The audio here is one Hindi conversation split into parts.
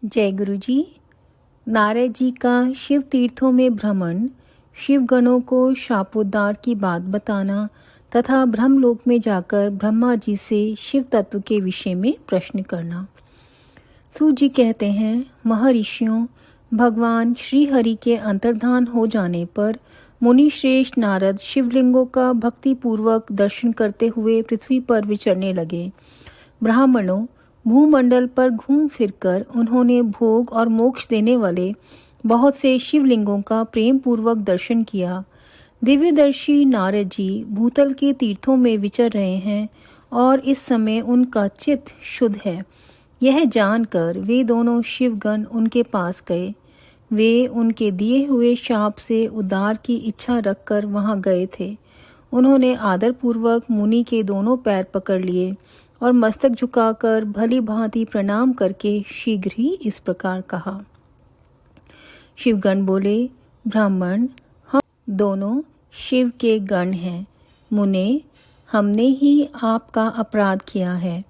जय गुरु जी। नारद जी का शिव तीर्थों में भ्रमण, शिव गणों को शापोद्धार की बात बताना तथा ब्रह्मलोक में जाकर ब्रह्मा जी से शिव तत्व के विषय में प्रश्न करना। सूत जी कहते हैं, महर्षियों, भगवान श्री हरि के अंतर्धान हो जाने पर मुनि श्रेष्ठ नारद शिवलिंगों का भक्ति पूर्वक दर्शन करते हुए पृथ्वी पर विचरने लगे। ब्राह्मणों, भूमंडल पर घूम फिरकर उन्होंने भोग और मोक्ष देने वाले बहुत से शिवलिंगों का प्रेम पूर्वक दर्शन किया। दिव्यदर्शी नारद जी भूतल के तीर्थों में विचर रहे हैं और इस समय उनका चित्त शुद्ध है। यह जानकर वे दोनों शिवगण उनके पास गए। वे उनके दिए हुए शाप से उद्धार की इच्छा रखकर वहां गए थे। उन्होंने आदरपूर्वक मुनि के दोनों पैर पकड़ लिए और मस्तक झुकाकर भली भांति प्रणाम करके शीघ्र ही इस प्रकार कहा। शिवगण बोले, ब्राह्मण, हम दोनों शिव के गण हैं। मुने, हमने ही आपका अपराध किया है।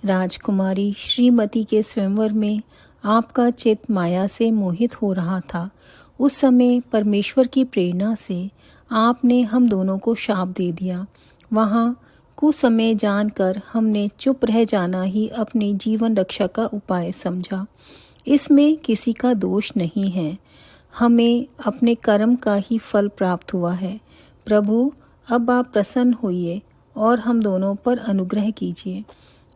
राजकुमारी श्रीमती के स्वयंवर में आपका चित्त माया से मोहित हो रहा था। उस समय परमेश्वर की प्रेरणा से आपने हम दोनों को शाप दे दिया। वहाँ कुछ समय जानकर हमने चुप रह जाना ही अपने जीवन रक्षा का उपाय समझा। इसमें किसी का दोष नहीं है। हमें अपने कर्म का ही फल प्राप्त हुआ है। प्रभु, अब आप प्रसन्न होइए और हम दोनों पर अनुग्रह कीजिए।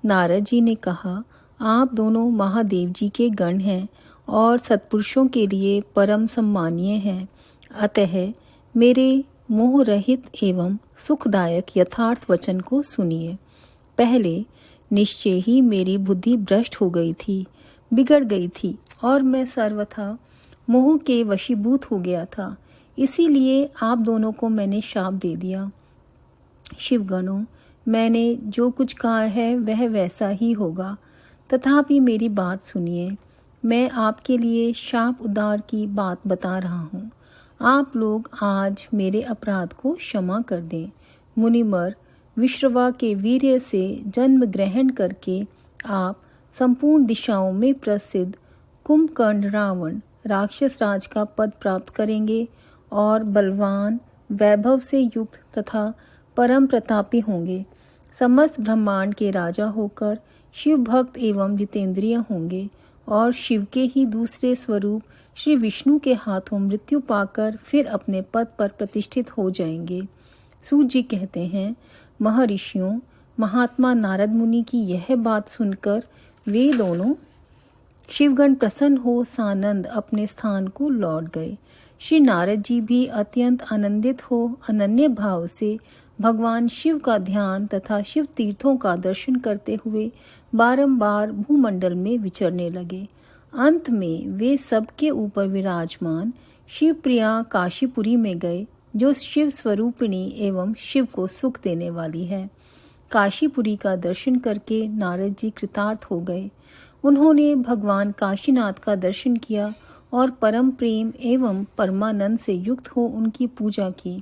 नारद जी ने कहा, आप दोनों महादेव जी के गण हैं और सत्पुरुषों के लिए परम सम्मानीय हैं। अतः मेरे मोह रहित एवं सुखदायक यथार्थ वचन को सुनिए। पहले निश्चय ही मेरी बुद्धि भ्रष्ट हो गई थी, बिगड़ गई थी और मैं सर्वथा मोह के वशीभूत हो गया था। इसीलिए आप दोनों को मैंने शाप दे दिया। शिवगणों, मैंने जो कुछ कहा है वह वैसा ही होगा, तथापि मेरी बात सुनिए। मैं आपके लिए शाप उद्धार की बात बता रहा हूँ। आप लोग आज मेरे अपराध को क्षमा कर दें। मुनिवर विश्रवा के वीर्य से जन्म ग्रहण करके आप संपूर्ण दिशाओं में प्रसिद्ध कुंभकर्ण रावण राक्षस राज का पद प्राप्त करेंगे और बलवान, वैभव से युक्त तथा परम प्रतापी होंगे। समस्त ब्रह्मांड के राजा होकर शिव भक्त एवं जितेंद्रिय होंगे और शिव के ही दूसरे स्वरूप श्री विष्णु के हाथों मृत्यु पाकर फिर अपने पद पर प्रतिष्ठित हो जाएंगे। सूत जी कहते हैं, महर्षियों, महात्मा नारद मुनि की यह बात सुनकर वे दोनों शिवगण प्रसन्न हो सानंद अपने स्थान को लौट गए। श्री नारद जी भी अत्यंत आनंदित हो अनन्य भाव से भगवान शिव का ध्यान तथा शिव तीर्थों का दर्शन करते हुए बारंबार भूमंडल में विचरने लगे। अंत में वे सबके ऊपर विराजमान शिव प्रिया काशीपुरी में गए, जो शिव स्वरूपिणी एवं शिव को सुख देने वाली है। काशीपुरी का दर्शन करके नारद जी कृतार्थ हो गए। उन्होंने भगवान काशीनाथ का दर्शन किया और परम प्रेम एवं परमानंद से युक्त हो उनकी पूजा की।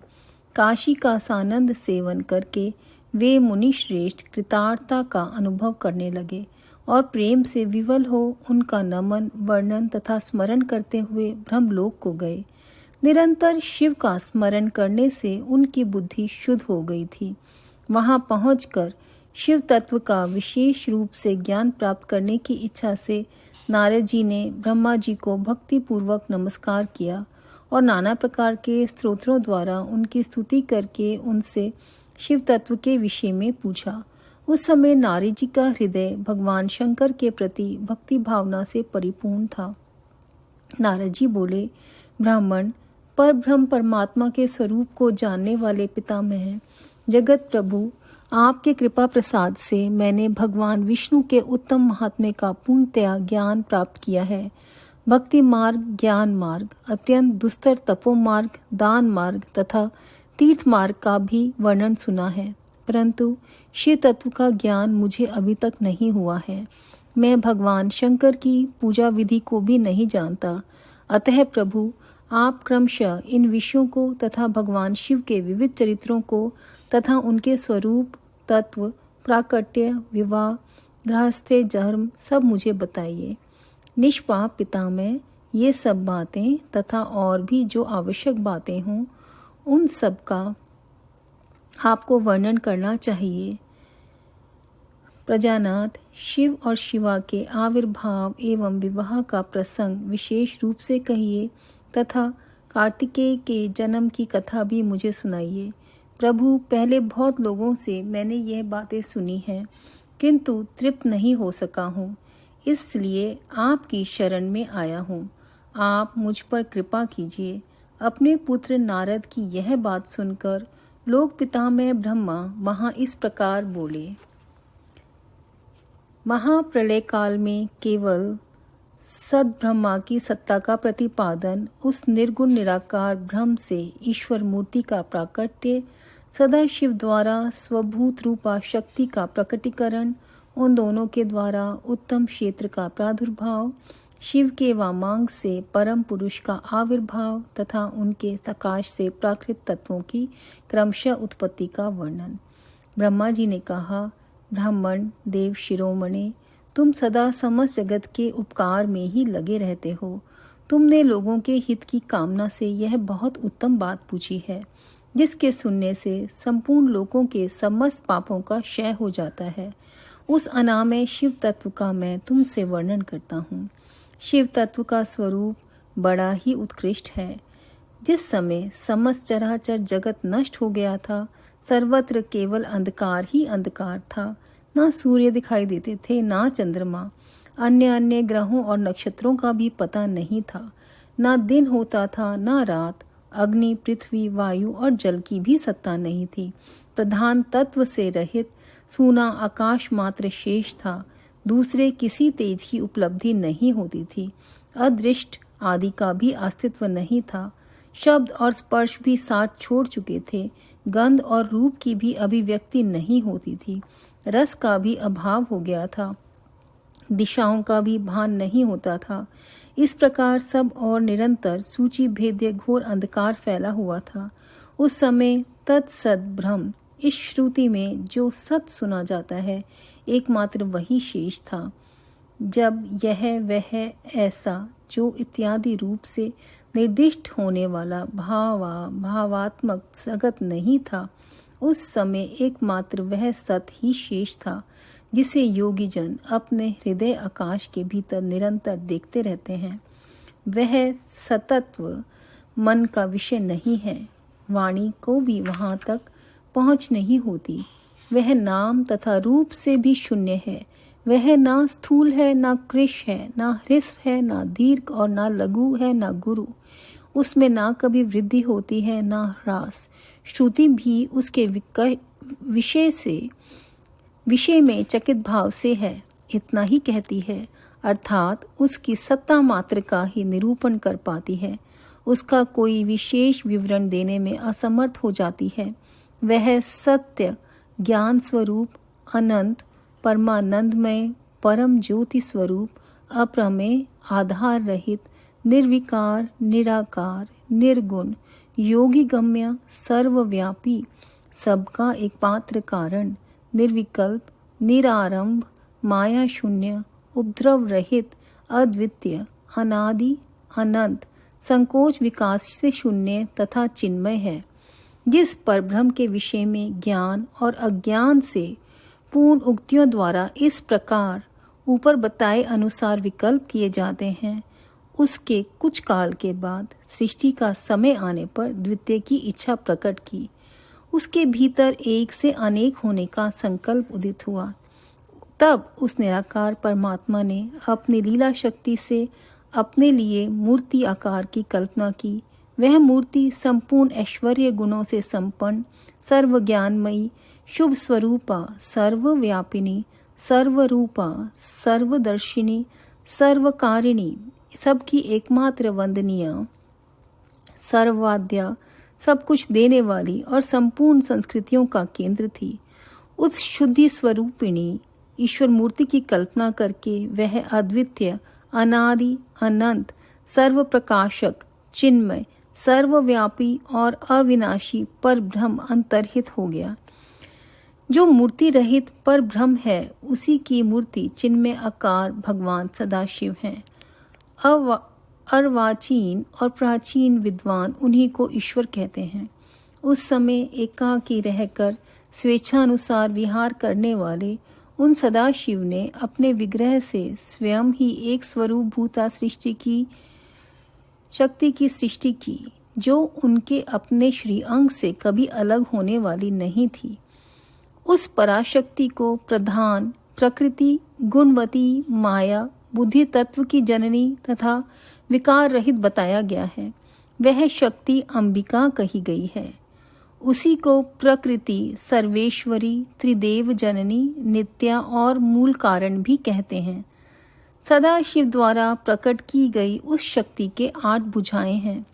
काशी का सानंद सेवन करके वे मुनि श्रेष्ठ कृतार्थता का अनुभव करने लगे और प्रेम से विवल हो उनका नमन, वर्णन तथा स्मरण करते हुए ब्रह्मलोक को गए। निरंतर शिव का स्मरण करने से उनकी बुद्धि शुद्ध हो गई थी। वहां पहुंचकर शिव तत्व का विशेष रूप से ज्ञान प्राप्त करने की इच्छा से नारद जी ने ब्रह्मा जी को भक्ति पूर्वक नमस्कार किया और नाना प्रकार के स्तोत्रों द्वारा उनकी स्तुति करके उनसे शिव तत्व के विषय में पूछा। उस समय नारद जी का हृदय भगवान शंकर के प्रति भक्ति भावना से परिपूर्ण था। नारद जी बोले, ब्राह्मण, परब्रह्म परमात्मा के स्वरूप को जानने वाले पितामह जगत प्रभु, आपके कृपा प्रसाद से मैंने भगवान विष्णु के उत्तम महात्म्य का पूर्णतया ज्ञान प्राप्त किया है। भक्ति मार्ग, ज्ञान मार्ग, अत्यंत दुस्तर तपो मार्ग, दान मार्ग तथा तीर्थ मार्ग का भी वर्णन सुना है, परंतु शिव तत्व का ज्ञान मुझे अभी तक नहीं हुआ है। मैं भगवान शंकर की पूजा विधि को भी नहीं जानता। अतः प्रभु, आप क्रमशः इन विषयों को तथा भगवान शिव के विविध चरित्रों को तथा उनके स्वरूप, तत्व, प्राकट्य, विवाह, गृहस्थ्य धर्म सब मुझे बताइए। निष्पाप पितामह, ये सब बातें तथा और भी जो आवश्यक बातें हों उन सब का आपको वर्णन करना चाहिए। प्रजानाथ, शिव और शिवा के आविर्भाव एवं विवाह का प्रसंग विशेष रूप से कहिए तथा कार्तिकेय के जन्म की कथा भी मुझे सुनाइए। प्रभु, पहले बहुत लोगों से मैंने यह बातें सुनी हैं, किंतु तृप्त नहीं हो सका हूँ, इसलिए आपकी शरण में आया हूँ। आप मुझ पर कृपा कीजिए। अपने पुत्र नारद की यह बात सुनकर लोक पितामह ब्रह्मा वहाँ इस प्रकार बोले। महाप्रलय काल में केवल सद्ब्रह्मा की सत्ता का प्रतिपादन, उस निर्गुण निराकार ब्रह्म से ईश्वर मूर्ति का प्राकट्य, सदाशिव द्वारा स्वभूत रूपा शक्ति का प्रकटीकरण, उन दोनों के द्वारा उत्तम क्षेत्र का प्रादुर्भाव, शिव के वामांग से परम पुरुष का आविर्भाव तथा उनके सकाश से प्राकृत तत्वों की क्रमशः उत्पत्ति का वर्णन। ब्रह्मा जी ने कहा, ब्राह्मण देव शिरोमणे, तुम सदा समस्त जगत के उपकार में ही लगे रहते हो। तुमने लोगों के हित की कामना से यह बहुत उत्तम बात पूछी है, जिसके सुनने से संपूर्ण लोगों के समस्त पापों का क्षय हो जाता है। उस अनामय शिव तत्व का मैं तुमसे वर्णन करता हूँ। शिव तत्व का स्वरूप बड़ा ही उत्कृष्ट है। जिस समय समस्त चराचर जगत नष्ट हो गया था, सर्वत्र केवल अंधकार ही अंधकार था। ना सूर्य दिखाई देते थे, ना चंद्रमा। अन्य अन्य ग्रहों और नक्षत्रों का भी पता नहीं था। ना दिन होता था, ना रात। अग्नि, पृथ्वी, वायु और जल की भी सत्ता नहीं थी। प्रधान तत्व से रहित सूना आकाश मात्र शेष था। दूसरे किसी तेज की उपलब्धि नहीं होती थी। अदृष्ट आदि का भी अस्तित्व नहीं था। शब्द और स्पर्श भी साथ छोड़ चुके थे। गंध और रूप की भी अभिव्यक्ति नहीं होती थी। रस का भी अभाव हो गया था। दिशाओं का भी भान नहीं होता था। इस प्रकार सब और निरंतर सूची भेद्य घोर अंधकार फैला हुआ था। उस समय तत्सद ब्रह्म, इस श्रुति में जो सत सुना जाता है, एकमात्र वही शेष था। जब यह वह ऐसा जो इत्यादि रूप से निर्दिष्ट होने वाला भावात्मक जगत नहीं था, उस समय एकमात्र वह सत ही शेष था, जिसे योगी जन अपने हृदय आकाश के भीतर निरंतर देखते रहते हैं। वह सतत्व मन का विषय नहीं है। वाणी को भी वहाँ तक पहुँच नहीं होती। वह नाम तथा रूप से भी शून्य है। वह ना स्थूल है, ना कृश है, ना ह्रस्व है, ना दीर्घ और ना लघु है, ना गुरु। उसमें ना कभी वृद्धि होती है, ना ह्रास। श्रुति भी उसके विषय में चकित भाव से है, इतना ही कहती है, अर्थात उसकी सत्ता मात्र का ही निरूपण कर पाती है। उसका कोई विशेष विवरण देने में असमर्थ हो जाती है। वह सत्य, ज्ञान स्वरूप, अनंत, परमानंदमय, परम ज्योति स्वरूप, अप्रमेय, आधार रहित, निर्विकार, निराकार, निर्गुण, योगी गम्य, सर्वव्यापी, सबका एकमात्र कारण, निर्विकल्प, निरारंभ, माया शून्य, उपद्रव रहित, अद्वितीय, अनादि, अनंत, संकोच विकास से शून्य तथा चिन्मय है। जिस परब्रह्म के विषय में ज्ञान और अज्ञान से पूर्ण उक्तियों द्वारा इस प्रकार ऊपर बताए अनुसार विकल्प किए जाते हैं, उसके कुछ काल के बाद सृष्टि का समय आने पर द्वितीय की इच्छा प्रकट की। उसके भीतर एक से अनेक होने का संकल्प उदित हुआ। तब उस निराकार परमात्मा ने अपनी लीला शक्ति से अपने लिए मूर्ति आकार की कल्पना की। वह मूर्ति संपूर्ण ऐश्वर्य गुणों से संपन्न, सर्वज्ञानमयी, शुभ स्वरूपा, सर्वव्यापिनी, सर्वरूपा, सर्वदर्शिनी, सर्वकारिणी, सबकी एकमात्र वंदनीय, सर्ववाद्या, सब कुछ देने वाली और संपूर्ण संस्कृतियों का केंद्र थी। उस शुद्धि स्वरूपिणी ईश्वर मूर्ति की कल्पना करके वह अद्वितीय, अनादि, अनंत, सर्व प्रकाशक, चिन्मय, सर्वव्यापी और अविनाशी पर ब्रह्म अंतर्हित हो गया। जो मूर्ति रहित पर ब्रह्म है, उसी की मूर्ति चिन्मय आकार भगवान सदाशिव हैं। अर्वाचीन और प्राचीन विद्वान उन्हीं को ईश्वर कहते हैं। उस समय एकाकी रहकर स्वेच्छानुसार विहार करने वाले उन सदाशिव ने अपने विग्रह से स्वयं ही एक स्वरूप भूता सृष्टि की शक्ति की सृष्टि की, जो उनके अपने श्री अंग से कभी अलग होने वाली नहीं थी। उस पराशक्ति को प्रधान, प्रकृति, गुणवती, माया, बुद्धि तत्व की जननी तथा विकार रहित बताया गया है। वह शक्ति अंबिका कही गई है। उसी को प्रकृति, सर्वेश्वरी, त्रिदेव जननी, नित्या और मूल कारण भी कहते हैं। सदाशिव द्वारा प्रकट की गई उस शक्ति के 8 भुजाएं हैं।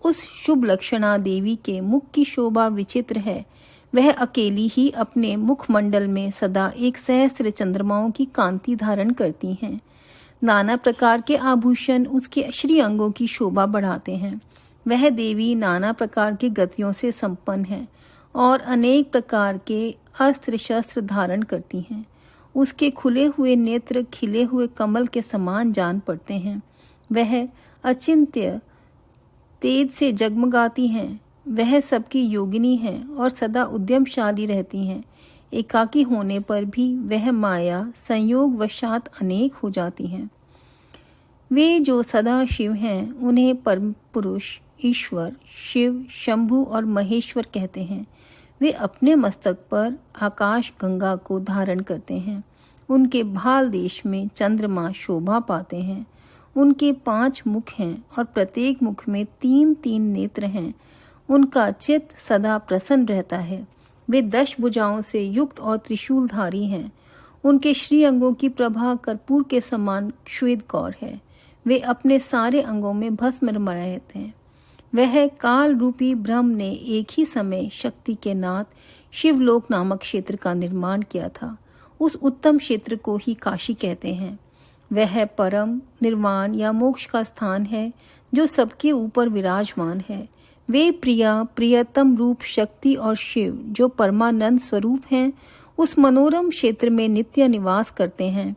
उस शुभ लक्षणा देवी के मुख की शोभा विचित्र है। वह अकेली ही अपने मुखमंडल में सदा 1 सहस्त्र चंद्रमाओं की कांति धारण करती हैं। नाना प्रकार के आभूषण उसके श्री अंगों की शोभा बढ़ाते हैं। वह देवी नाना प्रकार की गतियों से संपन्न है और अनेक प्रकार के अस्त्र शस्त्र धारण करती हैं। उसके खुले हुए नेत्र खिले हुए कमल के समान जान पड़ते हैं। वह अचिंत्य तेज से जगमगाती हैं। वह सबकी योगिनी है और सदा उद्यमशाली रहती हैं। एकाकी होने पर भी वह माया संयोग वशात अनेक हो जाती हैं। वे जो सदा शिव हैं उन्हें परम पुरुष, ईश्वर, शिव, शंभु और महेश्वर कहते हैं। वे अपने मस्तक पर आकाश गंगा को धारण करते हैं। उनके भाल देश में चंद्रमा शोभा पाते हैं। उनके 5 मुख हैं और प्रत्येक मुख में 3-3 नेत्र हैं। उनका चित्त सदा प्रसन्न रहता है। वे 10 भुजाओं से युक्त और त्रिशूलधारी हैं। उनके श्री अंगों की प्रभा कर्पूर के समान श्वेत गौर है। वे अपने सारे अंगों में भस्म रहते हैं। वह काल रूपी ब्रह्म ने एक ही समय शक्ति के नाथ शिवलोक नामक क्षेत्र का निर्माण किया था। उस उत्तम क्षेत्र को ही काशी कहते हैं। वह परम निर्वाण या मोक्ष का स्थान है जो सबके ऊपर विराजमान है। वे प्रिया, प्रियतम रूप शक्ति और शिव जो परमानंद स्वरूप हैं, उस मनोरम क्षेत्र में नित्य निवास करते हैं।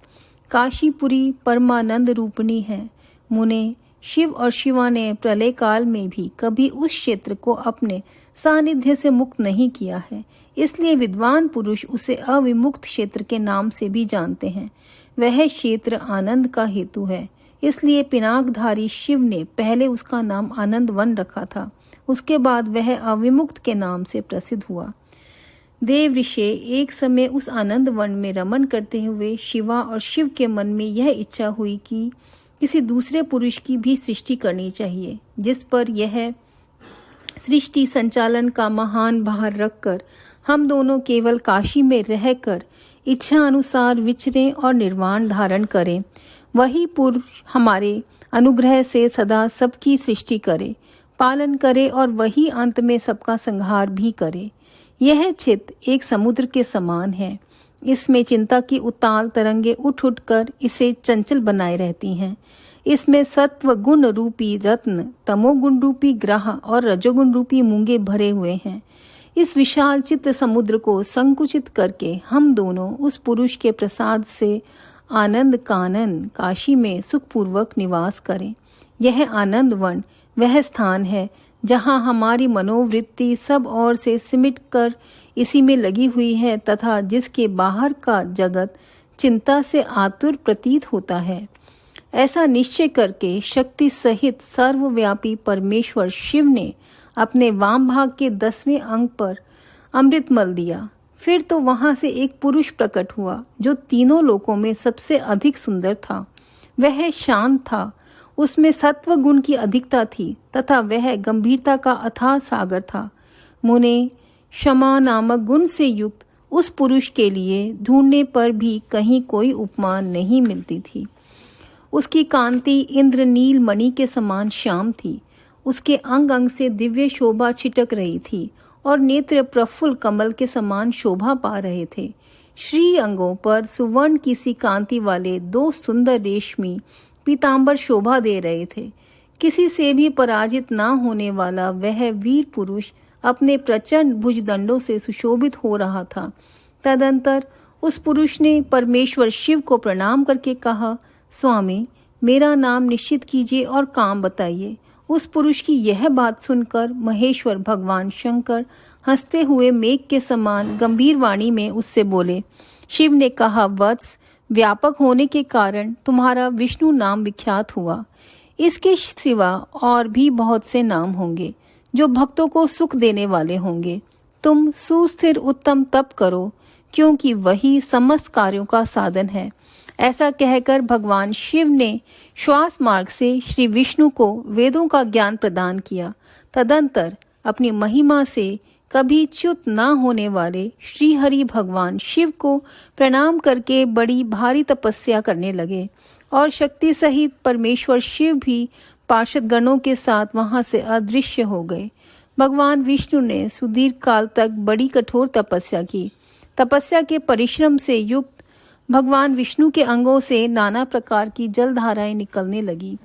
काशीपुरी परमानंद रूपिणी है। मुने, शिव और शिवा ने प्रलय काल में भी कभी उस क्षेत्र को अपने सानिध्य से मुक्त नहीं किया है। इसलिए विद्वान पुरुष उसे अविमुक्त क्षेत्र के नाम से भी जानते हैं। वह क्षेत्र आनंद का हेतु है। इसलिए पिनाकधारी शिव ने पहले उसका नाम आनंद वन रखा था। उसके बाद वह अविमुक्त के नाम से प्रसिद्ध हुआ। देव ऋषि एक समय उस आनंद वन में रमन करते हुए शिवा और शिव के मन में यह इच्छा हुई कि किसी दूसरे पुरुष की भी सृष्टि करनी चाहिए, जिस पर यह सृष्टि संचालन का महान भार रखकर हम दोनों केवल काशी में रहकर इच्छा अनुसार विचरें और निर्वाण धारण करें। वही पुरुष हमारे अनुग्रह से सदा सबकी सृष्टि करे, पालन करे और वही अंत में सबका संहार भी करे। यह चित्त एक समुद्र के समान है। इसमें चिंता की उताल तरंगे उठ उठकर इसे चंचल बनाए रहती हैं। इसमें सत्व गुण रूपी रत्न, तमोगुण रूपी ग्रह और रजोगुण रूपी मूंगे भरे हुए हैं। इस विशाल चित्त समुद्र को संकुचित करके हम दोनों उस पुरुष के प्रसाद से आनंद कानन काशी में सुखपूर्वक निवास करें। यह आनंद वन वह स्थान है जहाँ हमारी मनोवृत्ति सब ओर से सिमट कर इसी में लगी हुई है तथा जिसके बाहर का जगत चिंता से आतुर प्रतीत होता है। ऐसा निश्चय करके शक्ति सहित सर्वव्यापी परमेश्वर शिव ने अपने वाम भाग के 10वें अंग पर अमृत मल दिया। फिर तो वहां से एक पुरुष प्रकट हुआ जो तीनों लोकों में सबसे अधिक सुंदर था। वह शांत था, उसमें सत्व गुण की अधिकता थी तथा वह गंभीरता का अथाह सागर था। मुने, क्षमा नामक गुण से युक्त उस पुरुष के लिए ढूंढने पर भी कहीं कोई उपमा नहीं मिलती थी। उसकी कांति इंद्रनील मणि के समान श्याम थी। उसके अंग अंग से दिव्य शोभा छिटक रही थी और नेत्र प्रफुल्ल कमल के समान शोभा पा रहे थे। श्री अंगों पर सुवर्ण की सी कांति वाले 2 सुंदर रेशमी पीतांबर शोभा दे रहे थे। किसी से भी पराजित ना होने वाला वह वीर पुरुष अपने प्रचंड भुजदंडों से सुशोभित हो रहा था। तदंतर उस पुरुष ने परमेश्वर शिव को प्रणाम करके कहा, स्वामी, मेरा नाम निश्चित कीजिए और काम बताइए। उस पुरुष की यह बात सुनकर महेश्वर भगवान शंकर हंसते हुए मेघ के समान गंभीर वाणी में उससे बोले। शिव ने कहा, वत्स, व्यापक होने के कारण तुम्हारा विष्णु नाम विख्यात हुआ। इसके सिवा और भी बहुत से नाम होंगे जो भक्तों को सुख देने वाले होंगे। तुम सुस्थिर उत्तम तप करो, क्योंकि वही समस्त कार्यों का साधन है। ऐसा कहकर भगवान शिव ने श्वास मार्ग से श्री विष्णु को वेदों का ज्ञान प्रदान किया। तदंतर अपनी महिमा से कभी च्युत न होने वाले श्री हरि भगवान शिव को प्रणाम करके बड़ी भारी तपस्या करने लगे और शक्ति सहित परमेश्वर शिव भी पार्षद गणों के साथ वहां से अदृश्य हो गए। भगवान विष्णु ने सुदीर्घ काल तक बड़ी कठोर तपस्या की। तपस्या के परिश्रम से युक्त भगवान विष्णु के अंगों से नाना प्रकार की जलधाराएं निकलने लगी।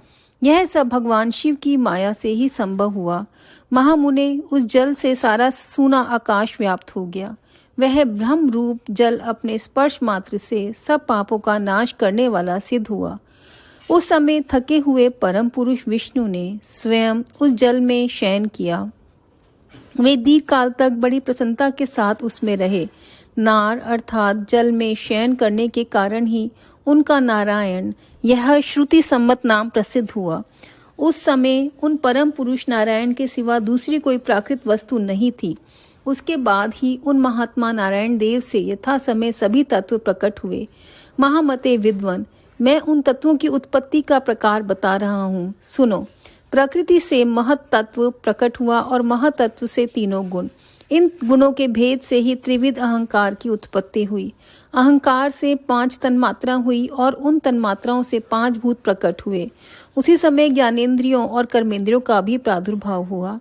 यह सब भगवान शिव की माया से ही संभव हुआ। महामुने, उस जल से सारा सूना आकाश व्याप्त हो गया। वह ब्रह्म रूप जल अपने स्पर्श मात्र से सब पापों का नाश करने वाला सिद्ध हुआ। उस समय थके हुए परम पुरुष विष्णु ने स्वयं उस जल में शयन किया। वे दीर्घ काल तक बड़ी प्रसन्नता के साथ उसमें रहे। नार अर्थात जल में शयन करने के कारण ही उनका नारायण यह श्रुति सम्मत नाम प्रसिद्ध हुआ। उस समय उन परम पुरुष नारायण के सिवा दूसरी कोई प्राकृत वस्तु नहीं थी। उसके बाद ही उन महात्मा नारायण देव से यथा समय सभी तत्व प्रकट हुए। महामते विद्वन, मैं उन तत्वों की उत्पत्ति का प्रकार बता रहा हूँ, सुनो। प्रकृति से महत तत्व प्रकट हुआ और महतत्व से तीनों गुण। इन गुणों के भेद से ही त्रिविध अहंकार की उत्पत्ति हुई। अहंकार से 5 तन्मात्रा हुई और उन तन्मात्राओं से 5 भूत प्रकट हुए। उसी समय ज्ञानेंद्रियों और कर्मेंद्रियों का भी प्रादुर्भाव हुआ।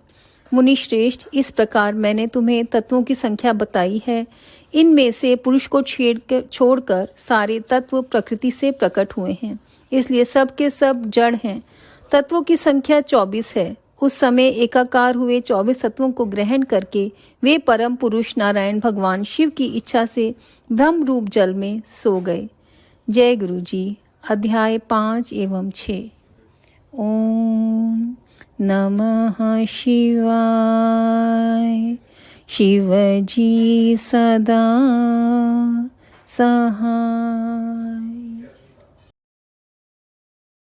मुनि श्रेष्ठ, इस प्रकार मैंने तुम्हें तत्वों की संख्या बताई है। इनमें से पुरुष को छोड़कर सारे तत्व प्रकृति से प्रकट हुए हैं, इसलिए सब के सब जड़ हैं। तत्वों की संख्या 24 है। उस समय एकाकार हुए 24 तत्वों को ग्रहण करके वे परम पुरुष नारायण भगवान शिव की इच्छा से ब्रह्म रूप जल में सो गए। जय गुरु जी। अध्याय 5 एवं 6। ओम नमः शिवाय। शिवजी सदा सहाय।